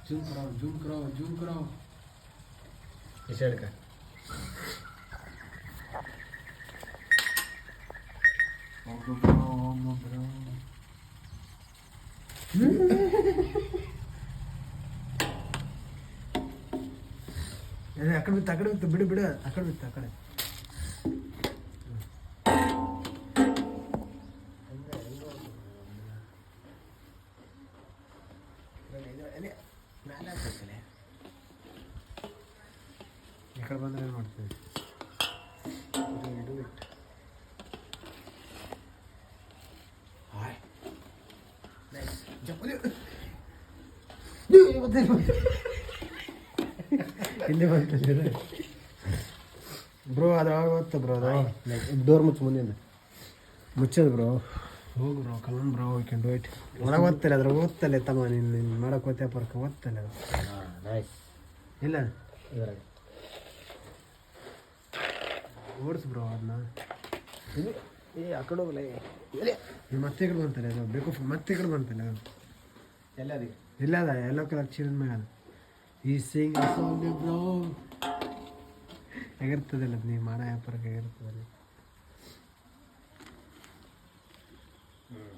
zoom कराओ ಈ side का ಅಕಡೆ ಬಿತ್ತು ಬಿಡು ಅಕಡೆ ಬಿತ್ತು ಅಕಡೆ ಈ ಕಡೆ ಬಂದ್ರೆ ಏನು ಮಾಡ್ತೀವಿ ಇಲ್ಲಿ ಬಂತಲ್ಲ ಬ್ರೋ ಅದು ಆಗುತ್ತೆ ಬ್ರೋ ಅದು ಡೋರ್ ಮುಚ್ಚು ಮುಂದಿನ ಮುಚ್ಚೋದು ಬ್ರೋ ಹೋಗು bro come on bro you can do it ಒಳಗೆ ಓದ್ತಲ್ಲ ಅದ್ರ ಓದ್ತಲ್ಲ ತಮ್ಮ ನೀನು ಮಾಡೋಕೆ ಓದ್ತಾ ಪರ್ಕ ಓದ್ತಲ್ಲ ಅದು ಇಲ್ಲ ಓಡಿಸ್ ಬ್ರೋ ಅದನ್ನ ಆ ಕಡೆ ಹೋಗಲ್ಲ ಮತ್ತೆ ಈ ಕಡೆ ಬಂತಲ್ಲ ಅದು ಬೇಕು ಮತ್ತೆ ಈ ಕಡೆ ಬಂತಲ್ಲ ಅದು ಎಲ್ಲರಿಗೆ ಇಲ್ಲ ಅದ ಎಲ್ಲೋ ಕಲರ್ ಚೀರದ ಮ್ಯಾಗ ಅದು ಈ ಸಿಂಗ್ ಸಾಂಗ್ ಬ್ರೋ ಹೇಗಿರ್ತದಲ್ಲ ನೀವು ಮಾಡೋ ವ್ಯಾಪಾರಕ್ಕೆ ಹೇಗಿರ್ತದಲ್ಲ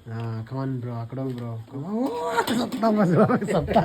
ಹಾಂ ಕಮಾನ್ ಬ್ರೋ ಆ ಕಡೆ ಬ್ರೋ ಸತ್ತ